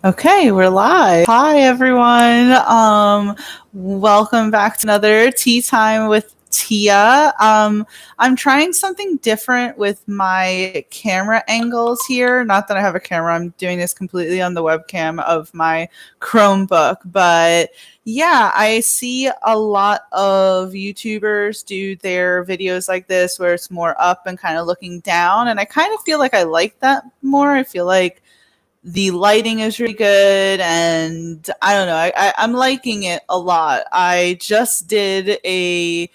Okay, we're live. Hi, everyone. Welcome back to another Tea Time with Tia. I'm trying something different with my camera angles here. Not that I have a camera, I'm doing this completely on the webcam of my Chromebook. But yeah, I see a lot of YouTubers do their videos like this where it's more up and kind of looking down. And I kind of feel like I like that more. I feel like the lighting is really good, and I don't know, I'm liking it a lot. I just did a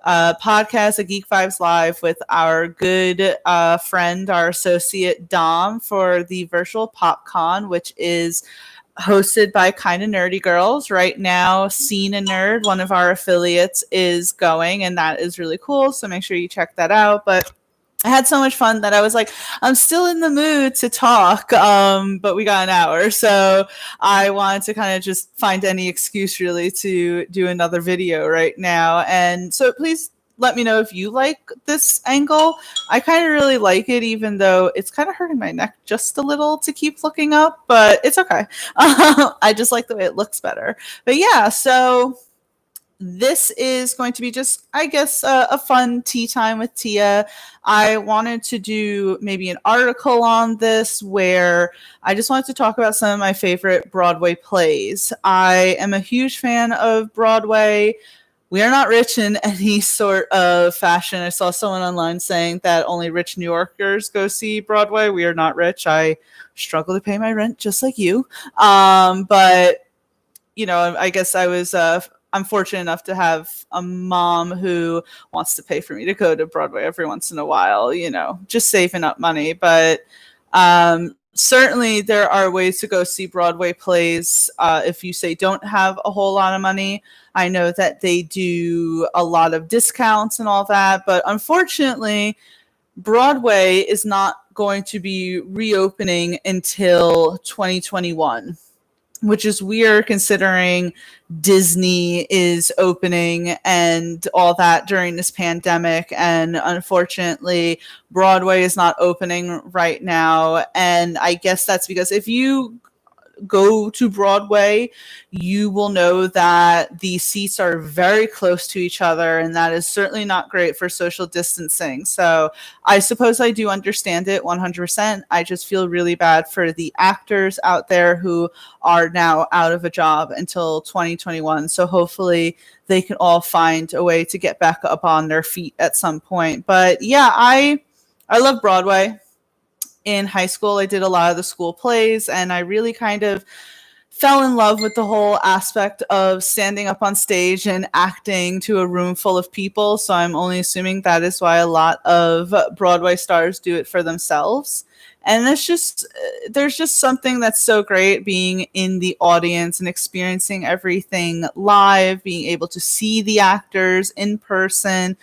podcast, a Geek Vibes Live, with our good friend, our associate Dom, for the virtual PopCon, which is hosted by Kinda Nerdy Girls. Right now, Scene a Nerd, one of our affiliates, is going, and that is really cool. So make sure you check that out. But I had so much fun that I was like, I'm still in the mood to talk, but we got an hour. So I wanted to kind of just find any excuse really to do another video right now. And so please let me know if you like this angle. I kind of really like it, even though it's kind of hurting my neck just a little to keep looking up, but it's okay. I just like the way it looks better. But yeah, so this is going to be just, I guess, a fun tea time with Tia. I wanted to do maybe an article on this where I just wanted to talk about some of my favorite Broadway plays. I am a huge fan of Broadway. We are not rich in any sort of fashion. I saw someone online saying that only rich New Yorkers go see Broadway. We are not rich. I struggle to pay my rent just like you. But I guess I'm fortunate enough to have a mom who wants to pay for me to go to Broadway every once in a while, just saving up money. But certainly there are ways to go see Broadway plays if you say don't have a whole lot of money. I know that they do a lot of discounts and all that, but unfortunately, Broadway is not going to be reopening until 2021, which is weird considering Disney is opening and all that during this pandemic. And unfortunately, Broadway is not opening right now. And I guess that's because if you go to Broadway, you will know that the seats are very close to each other, and that is certainly not great for social distancing. So I suppose I do understand it 100%. I just feel really bad for the actors out there who are now out of a job until 2021. So hopefully they can all find a way to get back up on their feet at some point. But yeah, I love Broadway. In high school, I did a lot of the school plays, and I really kind of fell in love with the whole aspect of standing up on stage and acting to a room full of people. So I'm only assuming that is why a lot of Broadway stars do it for themselves. And there's just something that's so great being in the audience and experiencing everything live, being able to see the actors in person.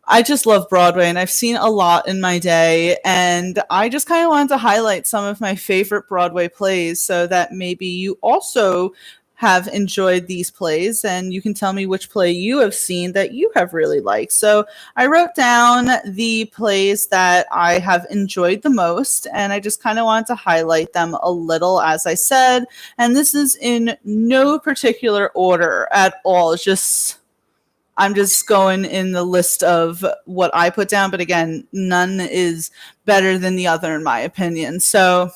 I just love Broadway, and I've seen a lot in my day, and I just kind of wanted to highlight some of my favorite Broadway plays so that maybe you also have enjoyed these plays, and you can tell me which play you have seen that you have really liked. So I wrote down the plays that I have enjoyed the most, and I just kind of wanted to highlight them a little, as I said. And this is in no particular order at all. I'm just going in the list of what I put down, but again, none is better than the other in my opinion. So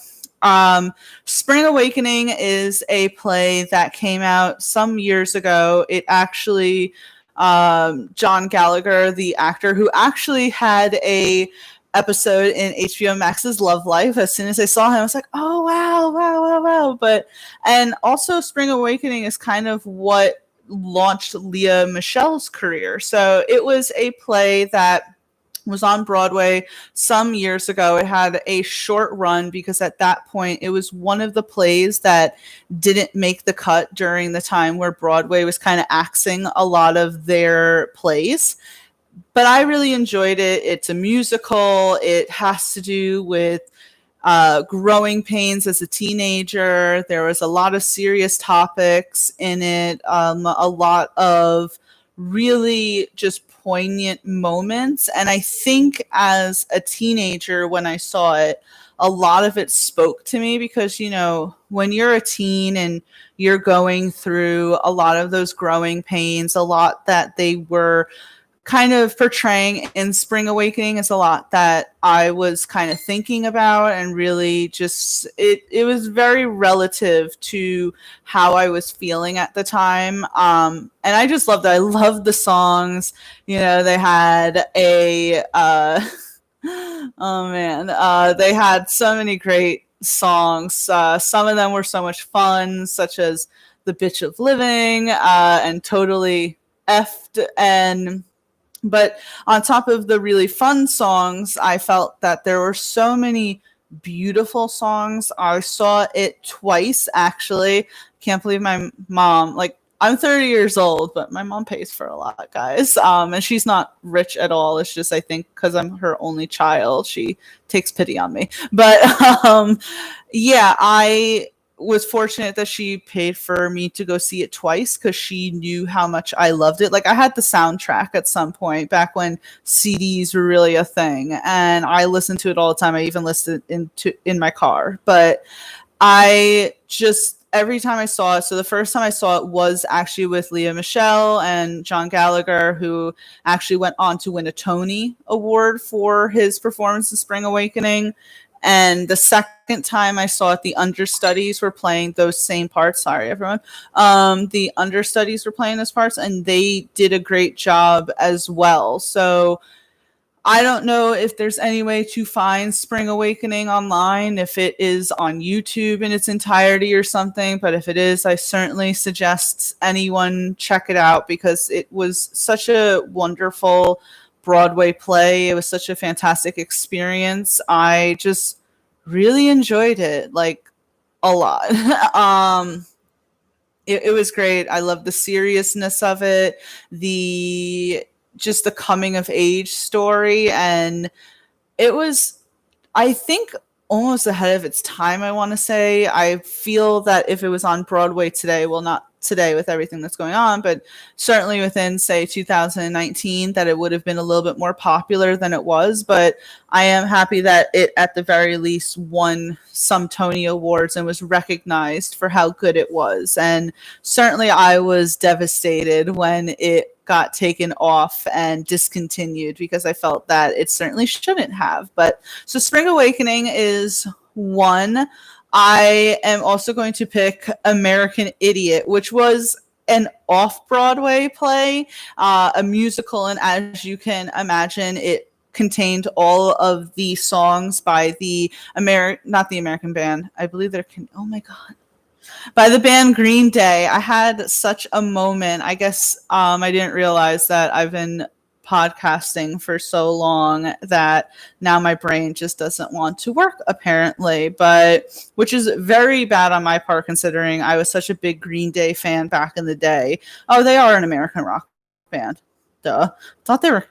Spring Awakening is a play that came out some years ago. It actually, John Gallagher, the actor who actually had a episode in HBO Max's Love Life. As soon as I saw him, I was like, oh, wow, wow, wow, wow. And also Spring Awakening is kind of what launched Leah Michelle's career. So it was a play that was on Broadway some years ago. It had a short run because at that point it was one of the plays that didn't make the cut during the time where Broadway was kind of axing a lot of their plays. But I really enjoyed it. It's a musical. It has to do with growing pains as a teenager. There was a lot of serious topics in it, a lot of really just poignant moments. And I think as a teenager, when I saw it, a lot of it spoke to me because, you know, when you're a teen and you're going through a lot of those growing pains, a lot that they were kind of portraying in Spring Awakening is a lot that I was kind of thinking about, and really just it was very relative to how I was feeling at the time. And I just loved it. I loved the songs. You know, they had a oh man, they had so many great songs. Some of them were so much fun, such as "The Bitch of Living" and "Totally Effed," and but on top of the really fun songs, I felt that there were so many beautiful songs. I saw it twice, actually. Can't believe my mom, like, I'm 30 years old, but my mom pays for a lot, guys. And she's not rich at all. It's just, I think, because I'm her only child, she takes pity on me. But yeah, I was fortunate that she paid for me to go see it twice because she knew how much I loved it. Like, I had the soundtrack at some point back when CDs were really a thing, and I listened to it all the time. I even listened in my car. But I just, every time I saw it, so the first time I saw it was actually with Leah Michele and John Gallagher, who actually went on to win a Tony Award for his performance in Spring Awakening. And the second time I saw it, the understudies were playing those same parts. Sorry, everyone. The understudies were playing those parts, and they did a great job as well. So I don't know if there's any way to find Spring Awakening online, if it is on YouTube in its entirety or something. But if it is, I certainly suggest anyone check it out because it was such a wonderful Broadway play. It was such a fantastic experience. I just really enjoyed it, like, a lot. It was great. I love the seriousness of it, the just the coming of age story, and it was, I think, almost ahead of its time, I want to say. I feel that if it was on Broadway today, well, not today with everything that's going on, but certainly within, say, 2019, that it would have been a little bit more popular than it was. But I am happy that it, at the very least, won some Tony Awards and was recognized for how good it was. And certainly I was devastated when it got taken off and discontinued because I felt that it certainly shouldn't have. But so Spring Awakening is one. I am also going to pick American Idiot, which was an off-Broadway play, a musical, and as you can imagine, it contained all of the songs by the not the American band. I believe oh my God. By the band Green Day. I had such a moment. I guess I didn't realize that I've been podcasting for so long that now my brain just doesn't want to work, apparently, but which is very bad on my part considering I was such a big Green Day fan back in the day. Oh, they are an American rock band. Duh. Thought they were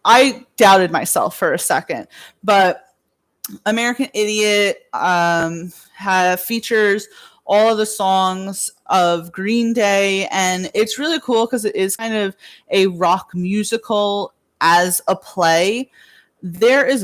I doubted myself for a second. But American Idiot features all of the songs of Green Day, and it's really cool because it is kind of a rock musical as a play. Was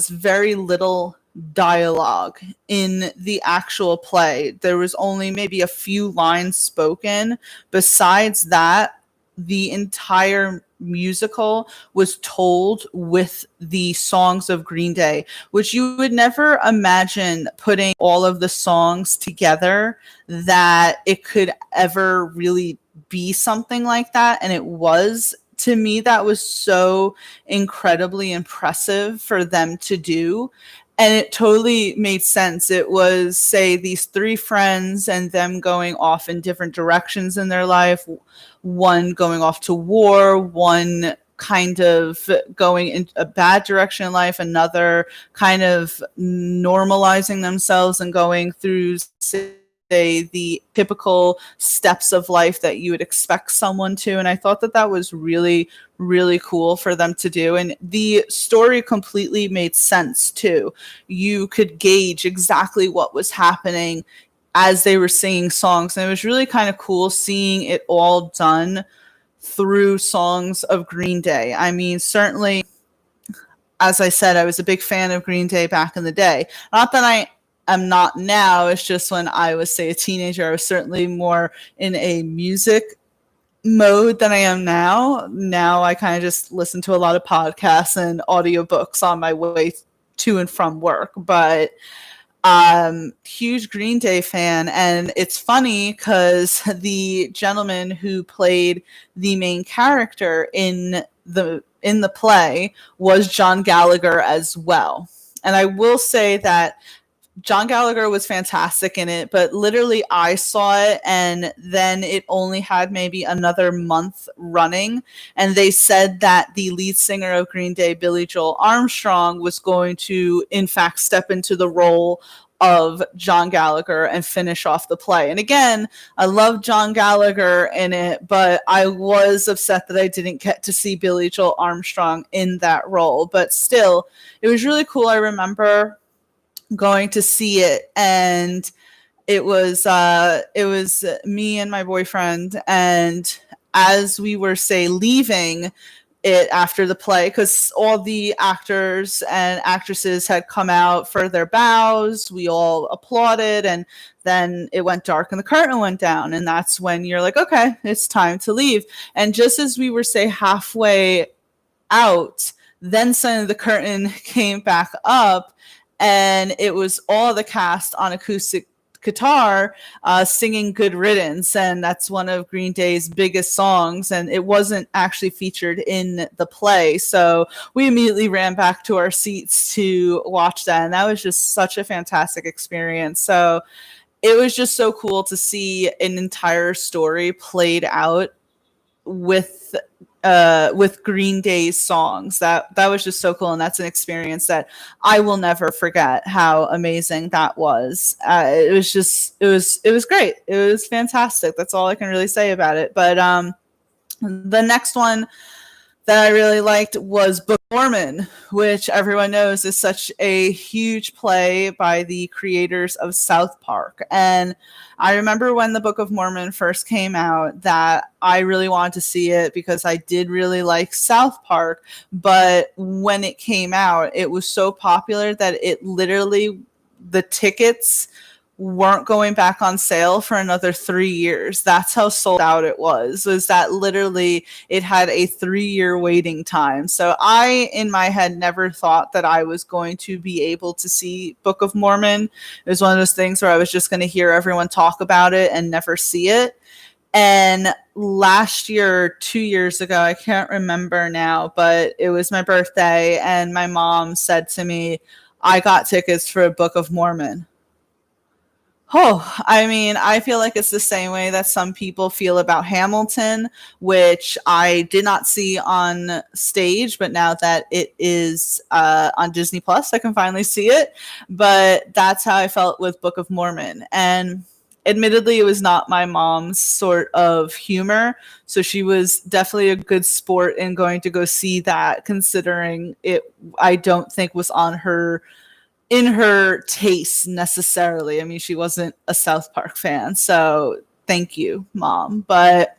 very little dialogue in the actual play. There was only maybe a few lines spoken. Besides that, the entire musical was told with the songs of Green Day, which you would never imagine putting all of the songs together that it could ever really be something like that. And it was, to me, that was so incredibly impressive for them to do. And it totally made sense. It was, say, these three friends and them going off in different directions in their life. One going off to war, one kind of going in a bad direction in life, another kind of normalizing themselves and going through, say, the typical steps of life that you would expect someone to. And I thought that that was really, really cool for them to do. And the story completely made sense too. You could gauge exactly what was happening as they were singing songs. And it was really kind of cool seeing it all done through songs of Green Day. I mean, certainly as I said, I was a big fan of Green Day back in the day. Not that I am not now. It's just when I was, say, a teenager, I was certainly more in a music mode than I am now. Now I kind of just listen to a lot of podcasts and audiobooks on my way to and from work. But huge Green Day fan, and it's funny because the gentleman who played the main character in the play was John Gallagher as well. And I will say that John Gallagher was fantastic in it, but literally I saw it and then it only had maybe another month running. And they said that the lead singer of Green Day, Billy Joel Armstrong, was going to, in fact, step into the role of John Gallagher and finish off the play. And again, I love John Gallagher in it, but I was upset that I didn't get to see Billy Joel Armstrong in that role. But still, it was really cool. I remember going to see it, and it was me and my boyfriend, and as we were, say, leaving it after the play, because all the actors and actresses had come out for their bows, we all applauded, and then it went dark and the curtain went down, and that's when you're like, okay, it's time to leave. And just as we were, say, halfway out, then suddenly the curtain came back up, and it was all the cast on acoustic guitar singing Good Riddance, and that's one of Green Day's biggest songs, and it wasn't actually featured in the play, so we immediately ran back to our seats to watch that, and that was just such a fantastic experience. So it was just so cool to see an entire story played out with Green Day's songs. That was just so cool, and that's an experience that I will never forget. How amazing that was! It was great. It was fantastic. That's all I can really say about it. But the next one that I really liked was Book of Mormon, which everyone knows is such a huge play by the creators of South Park. And I remember when the Book of Mormon first came out that I really wanted to see it because I did really like South Park. But when it came out, it was so popular that it literally, the tickets weren't going back on sale for another 3 years. That's how sold out it was that literally it had a 3-year waiting time. So I, in my head, never thought that I was going to be able to see Book of Mormon. It was one of those things where I was just going to hear everyone talk about it and never see it. And last year, 2 years ago, I can't remember now, but it was my birthday, and my mom said to me, I got tickets for a Book of Mormon. Oh, I mean, I feel like it's the same way that some people feel about Hamilton, which I did not see on stage, but now that it is on Disney Plus, I can finally see it. But that's how I felt with Book of Mormon. And admittedly, it was not my mom's sort of humor, so she was definitely a good sport in going to go see that, considering it, I don't think, was in her taste necessarily. I mean, she wasn't a South Park fan, so thank you, Mom. But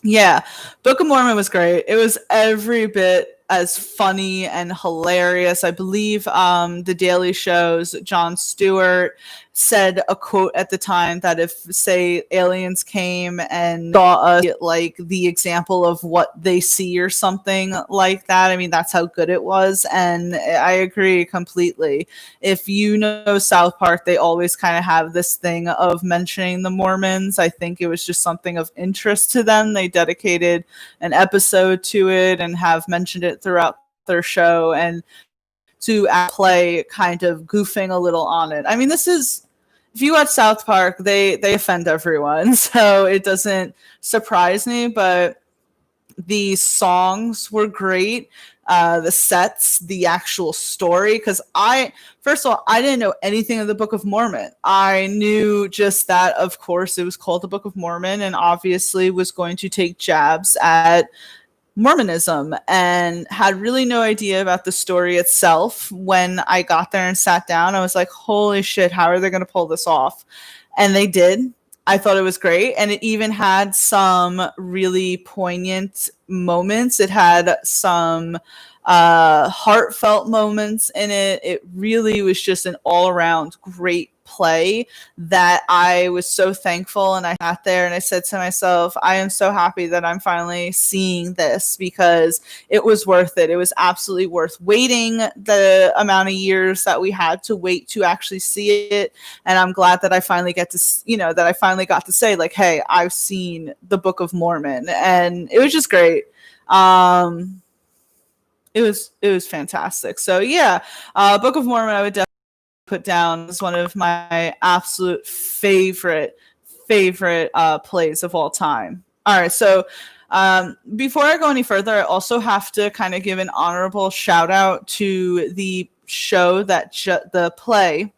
yeah, Book of Mormon was great. It was every bit as funny and hilarious. I believe the Daily Show's Jon Stewart said a quote at the time that if, say, aliens came and saw us, like the example of what they see or something like that, I mean, that's how good it was. And I agree completely. If you know South Park, they always kind of have this thing of mentioning the Mormons. I think it was just something of interest to them. They dedicated an episode to it and have mentioned it throughout their show, and to play kind of goofing a little on it. I mean, this is, if you watch South Park, they offend everyone, so it doesn't surprise me, but the songs were great. The sets, the actual story, because first of all, I didn't know anything of the Book of Mormon. I knew just that, of course, it was called the Book of Mormon, and obviously was going to take jabs at Mormonism, and had really no idea about the story itself. When I got there and sat down, I was like, holy shit, how are they going to pull this off? And they did. I thought it was great, and it even had some really poignant moments. It had some heartfelt moments in it. It really was just an all around great play that I was so thankful. And I sat there and I said to myself, I am so happy that I'm finally seeing this, because it was worth it. It was absolutely worth waiting the amount of years that we had to wait to actually see it. And I'm glad that I finally get to, that I finally got to say, like, hey, I've seen the Book of Mormon. And it was just great. It was fantastic. So yeah, Book of Mormon I would definitely put down as one of my absolute favorite plays of all time. All right, so before I go any further, I also have to kind of give an honorable shout out to the show that the play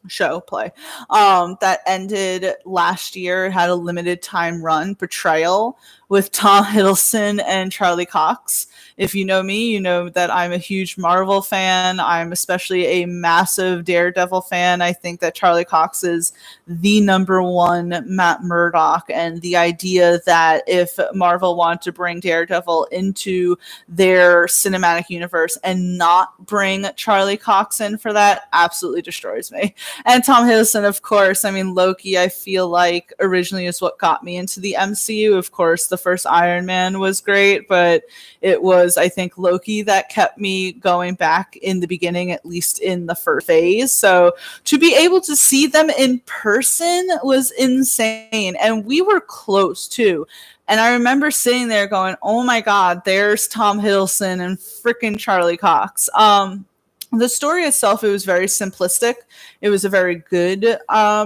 that ended last year. It had a limited time run, Betrayal, with Tom Hiddleston and Charlie Cox. If you know me, you know that I'm a huge Marvel fan. I'm especially a massive Daredevil fan. I think that Charlie Cox is the number one Matt Murdock, and the idea that if Marvel wanted to bring Daredevil into their cinematic universe and not bring Charlie Cox in for that absolutely destroys me. And Tom Hiddleston, of course. I mean, Loki, I feel like originally is what got me into the MCU. Of course, the first Iron Man was great, but it was, I think, Loki that kept me going back in the beginning, at least in the first phase. So to be able to see them in person was insane. And we were close too. And I remember sitting there going, oh my God, there's Tom Hiddleston and freaking Charlie Cox. The story itself, it was very simplistic. It was a very good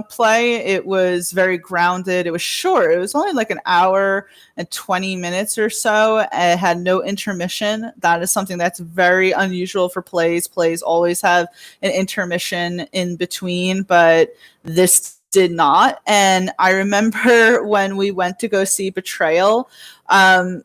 play. It was very grounded. It was short. It was only like an hour and 20 minutes or so. It had no intermission. That is something that's very unusual for plays. Plays always have an intermission in between, but this did not. And I remember when we went to go see Betrayal, I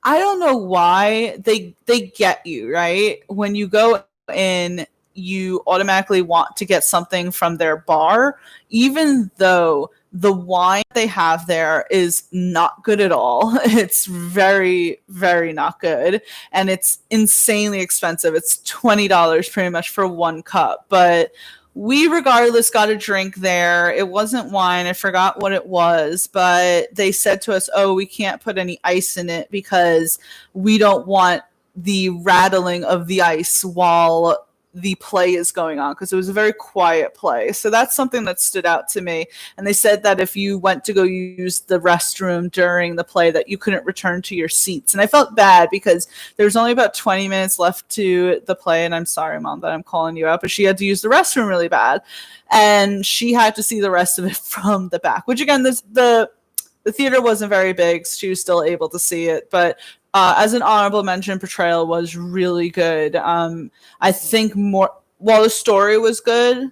don't know why they get you, right? When you go in, you automatically want to get something from their bar, even though the wine they have there is not good at all. It's very, very not good. And it's insanely expensive. It's $20 pretty much for one cup. But we regardless got a drink there. It wasn't wine. I forgot what it was, but they said to us, oh, we can't put any ice in it because we don't want the rattling of the ice while the play is going on, because it was a very quiet play. So that's something that stood out to me. And they said that if you went to go use the restroom during the play, that you couldn't return to your seats. And I felt bad because there was only about 20 minutes left to the play. And I'm sorry, Mom, that I'm calling you out, but she had to use the restroom really bad. And she had to see the rest of it from the back, which again, the theater wasn't very big. So she was still able to see it. But as an honorable mention, Betrayal was really good. I think while the story was good, it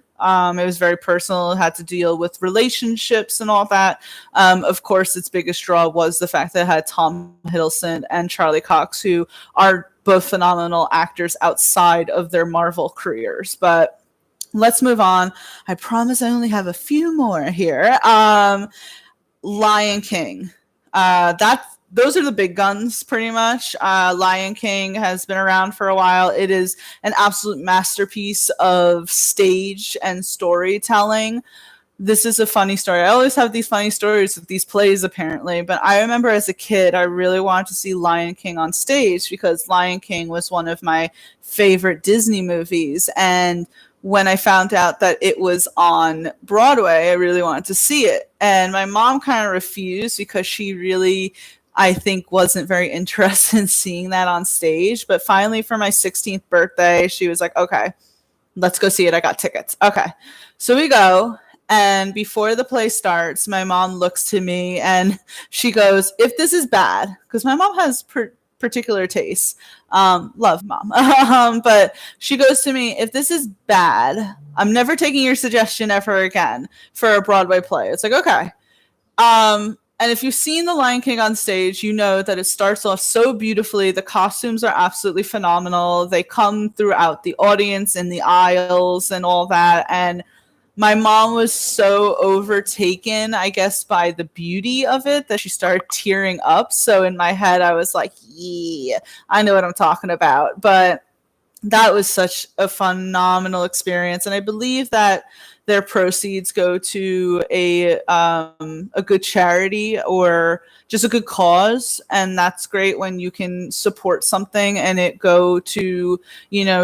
was very personal. It had to deal with relationships and all that. Of course, its biggest draw was the fact that it had Tom Hiddleston and Charlie Cox, who are both phenomenal actors outside of their Marvel careers. But let's move on. I promise I only have a few more here. Lion King. Those are the big guns, pretty much. Lion King has been around for a while. It is an absolute masterpiece of stage and storytelling. This is a funny story. I always have these funny stories with these plays, apparently. But I remember as a kid, I really wanted to see Lion King on stage because Lion King was one of my favorite Disney movies. And when I found out that it was on Broadway, I really wanted to see it. And my mom kind of refused because she really, I think, wasn't very interested in seeing that on stage. But finally, for my 16th birthday, she was like, okay, let's go see it. I got tickets. Okay. So we go. And before the play starts, my mom looks to me and she goes, if this is bad, because my mom has particular tastes. Love Mom. But she goes to me, if this is bad, I'm never taking your suggestion ever again for a Broadway play. It's like, okay. And if you've seen The Lion King on stage, you know that it starts off so beautifully. The costumes are absolutely phenomenal. They come throughout the audience in the aisles and all that. And my mom was so overtaken, I guess, by the beauty of it that she started tearing up. So in my head, I was like, yeah, I know what I'm talking about. But that was such a phenomenal experience, and I believe that their proceeds go to a good charity or just a good cause, and that's great when you can support something and it go to,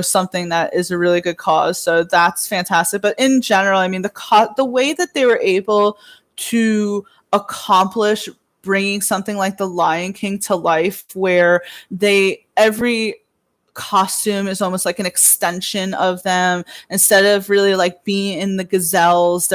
something that is a really good cause. So that's fantastic. But in general, I mean, the way that they were able to accomplish bringing something like the Lion King to life, where every costume is almost like an extension of them, instead of really like being in the gazelles.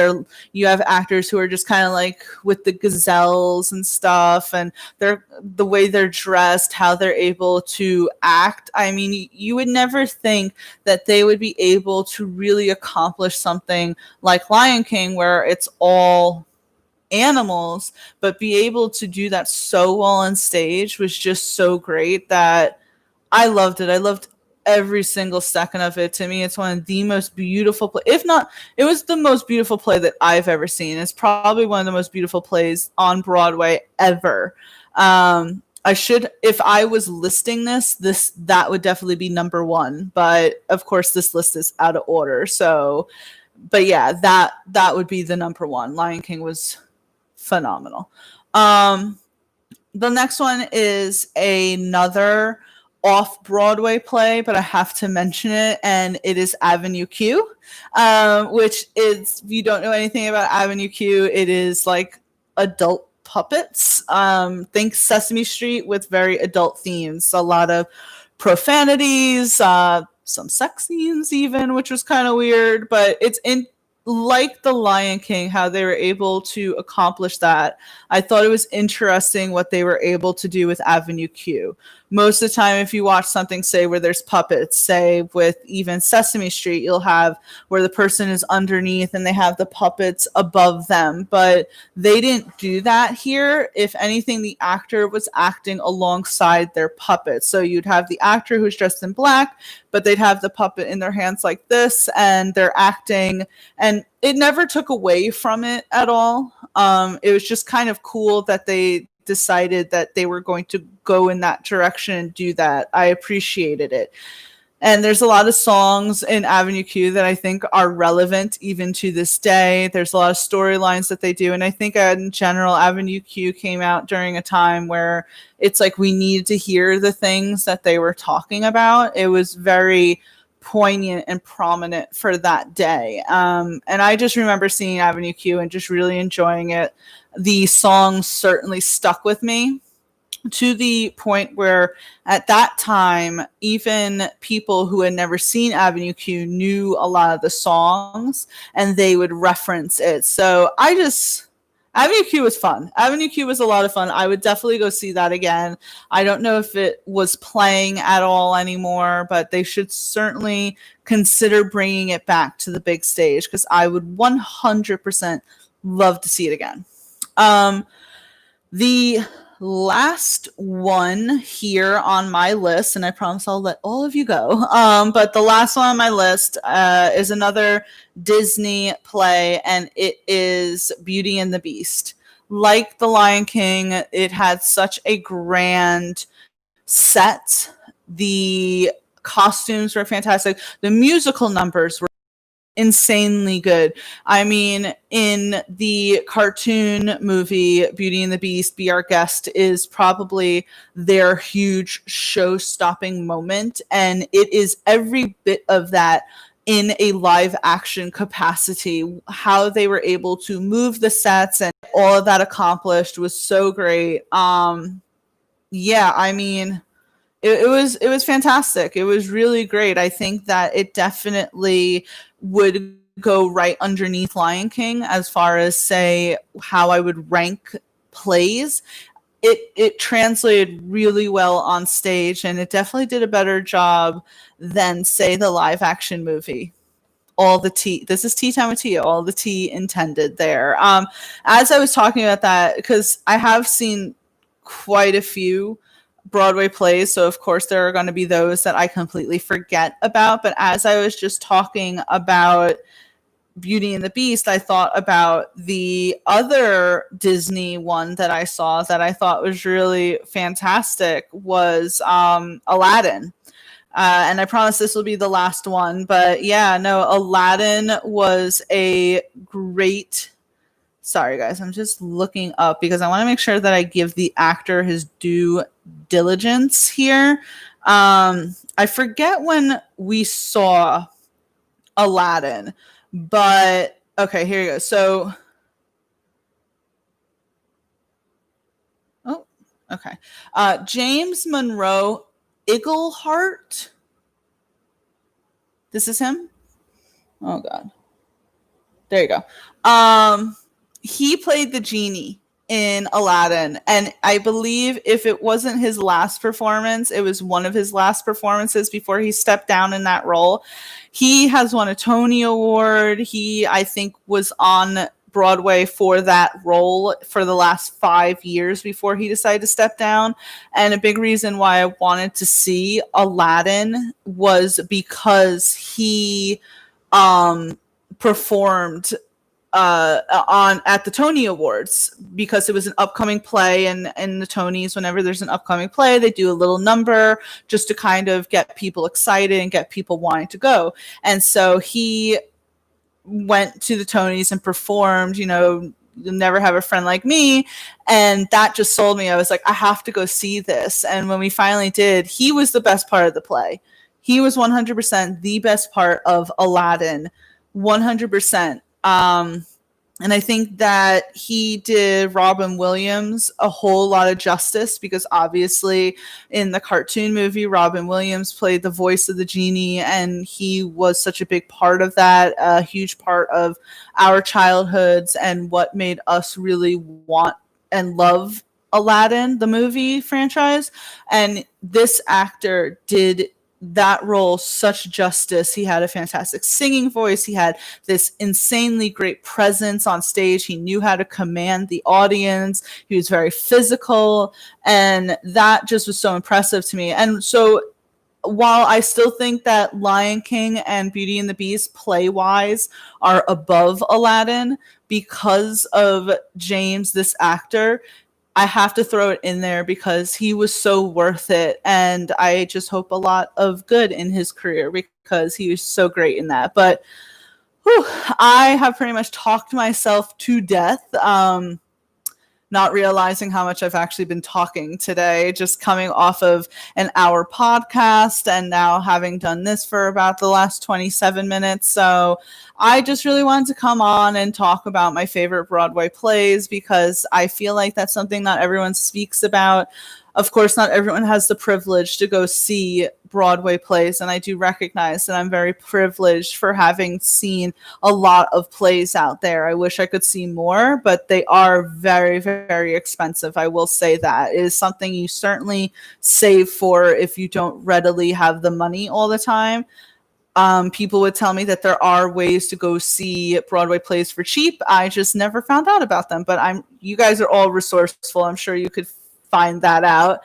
You have actors who are just kind of like with the gazelles and stuff, and the way they're dressed, how they're able to act. I mean, you would never think that they would be able to really accomplish something like Lion King, where it's all animals, but be able to do that so well on stage was just so great that I loved it. I loved every single second of it. To me, it's one of the most beautiful if not, it was the most beautiful play that I've ever seen. It's probably one of the most beautiful plays on Broadway ever. If I was listing that would definitely be number one. But of course, this list is out of order. So, but yeah, that would be the number one. Lion King was phenomenal. The next one is another off-Broadway play, but I have to mention it, and it is Avenue Q, which is, if you don't know anything about Avenue Q, it is like adult puppets. Think Sesame Street with very adult themes, a lot of profanities, some sex scenes even, which was kind of weird, but it's like the Lion King, how they were able to accomplish that. I thought it was interesting what they were able to do with Avenue Q. Most of the time, if you watch something, say, where there's puppets, say with even Sesame Street, you'll have where the person is underneath and they have the puppets above them. But they didn't do that here. If anything, the actor was acting alongside their puppet. So you'd have the actor who's dressed in black, but they'd have the puppet in their hands like this, and they're acting, and it never took away from it at all. It was just kind of cool that they decided that they were going to go in that direction and do that. I appreciated it. And there's a lot of songs in Avenue Q that I think are relevant even to this day. There's a lot of storylines that they do. And I think in general, Avenue Q came out during a time where it's like we needed to hear the things that they were talking about. It was very poignant and prominent for that day. And I just remember seeing Avenue Q and just really enjoying it. The songs certainly stuck with me, to the point where at that time, even people who had never seen Avenue Q knew a lot of the songs and they would reference it. So Avenue Q was fun. Avenue Q was a lot of fun. I would definitely go see that again. I don't know if it was playing at all anymore, but they should certainly consider bringing it back to the big stage, because I would 100% love to see it again. The last one here on my list, and I promise I'll let all of you go, but the last one on my list is another Disney play, and it is Beauty and the Beast. Like the Lion King, it had such a grand set. The costumes were fantastic. The musical numbers were insanely good. I mean, in the cartoon movie Beauty and the Beast, Be Our Guest is probably their huge show-stopping moment, and it is every bit of that in a live action capacity. How they were able to move the sets and all of that accomplished was so great. Yeah, I mean, it was fantastic. It was really great. I think that it definitely would go right underneath Lion King as far as, say, how I would rank plays. It translated really well on stage, and it definitely did a better job than, say, the live action movie. All the tea. This is tea time with Tia. All the tea intended there. As I was talking about that, because I have seen quite a few Broadway plays, so of course there are going to be those that I completely forget about. But as I was just talking about Beauty and the Beast, I thought about the other Disney one that I saw that I thought was really fantastic was Aladdin. And I promise this will be the last one. But yeah, no, Aladdin was a great. Sorry, guys, I'm just looking up because I want to make sure that I give the actor his due diligence here. I forget when we saw Aladdin, but okay, here you go. So, oh, okay. James Monroe Iglehart. This is him. Oh God. There you go. He played the genie in Aladdin, and I believe if it wasn't his last performance, it was one of his last performances before he stepped down in that role. He has won a Tony Award. He, I think, was on Broadway for that role for the last 5 years before he decided to step down. And a big reason why I wanted to see Aladdin was because he performed on at the Tony Awards, because it was an upcoming play, and in the Tonys, whenever there's an upcoming play, they do a little number just to kind of get people excited and get people wanting to go. And so he went to the Tonys and performed, You'll Never Have a Friend Like Me, and that just sold me. I was like, I have to go see this. And when we finally did, he was the best part of the play. He was 100% the best part of Aladdin, 100%. And I think that he did Robin Williams a whole lot of justice, because obviously in the cartoon movie, Robin Williams played the voice of the genie, and he was such a big part of that, a huge part of our childhoods and what made us really want and love Aladdin, the movie franchise. And this actor did that role such justice. He had a fantastic singing voice. He had this insanely great presence on stage. He knew how to command the audience. He was very physical, and that just was so impressive to me. And so while I still think that Lion King and Beauty and the Beast play-wise are above Aladdin because of James, this actor, I have to throw it in there because he was so worth it. And I just hope a lot of good in his career because he was so great in that. But I have pretty much talked myself to death, not realizing how much I've actually been talking today, just coming off of an hour podcast and now having done this for about the last 27 minutes. So I just really wanted to come on and talk about my favorite Broadway plays, because I feel like that's something not everyone speaks about. Of course, not everyone has the privilege to go see Broadway plays, and I do recognize that I'm very privileged for having seen a lot of plays out there. I wish I could see more, but they are very, very expensive. I will say that. It is something you certainly save for if you don't readily have the money all the time. People would tell me that there are ways to go see Broadway plays for cheap. I just never found out about them, but you guys are all resourceful. I'm sure you could find that out.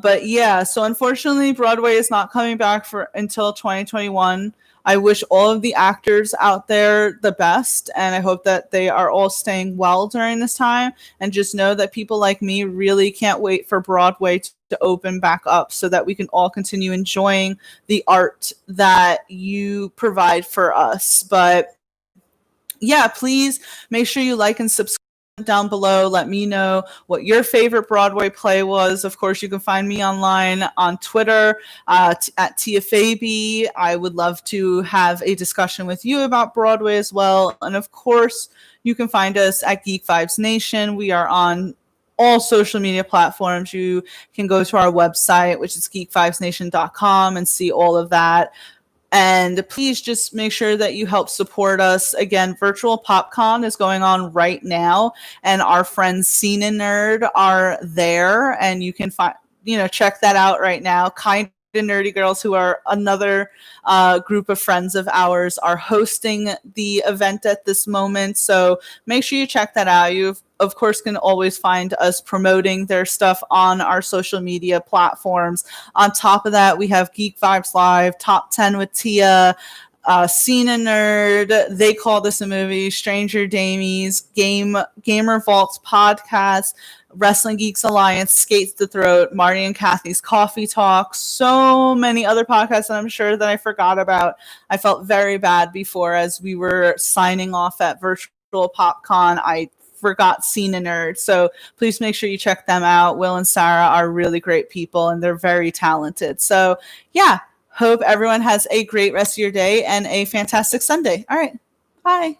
But yeah, so unfortunately, Broadway is not coming back until 2021. I wish all of the actors out there the best, and I hope that they are all staying well during this time. And just know that people like me really can't wait for Broadway to open back up so that we can all continue enjoying the art that you provide for us. But yeah, please make sure you like and subscribe down below. Let me know what your favorite Broadway play was. Of course, you can find me online on Twitter at TiaFabi. I would love to have a discussion with you about Broadway as well. And of course, you can find us at Geek Vibes Nation. We are on all social media platforms. You can go to our website, which is geekvibesnation.com, and see all of that. And please just make sure that you help support us. Again, Virtual PopCon is going on right now, and our friends Scene and Nerd are there, and you can check that out right now. Kind and Nerdy Girls, who are another group of friends of ours, are hosting the event at this moment. So make sure you check that out. You, of course, can always find us promoting their stuff on our social media platforms. On top of that, we have Geek Vibes Live, Top 10 with Tia, Scene a Nerd, They Call This a Movie, Stranger Damies, Gamer Vaults podcast, Wrestling Geeks Alliance, Skates the Throat, Marty and Kathy's Coffee Talk, so many other podcasts that I'm sure that I forgot about. I felt very bad before as we were signing off at Virtual PopCon. I forgot Scene a Nerd. So please make sure you check them out. Will and Sarah are really great people and they're very talented. So yeah, hope everyone has a great rest of your day and a fantastic Sunday. All right. Bye.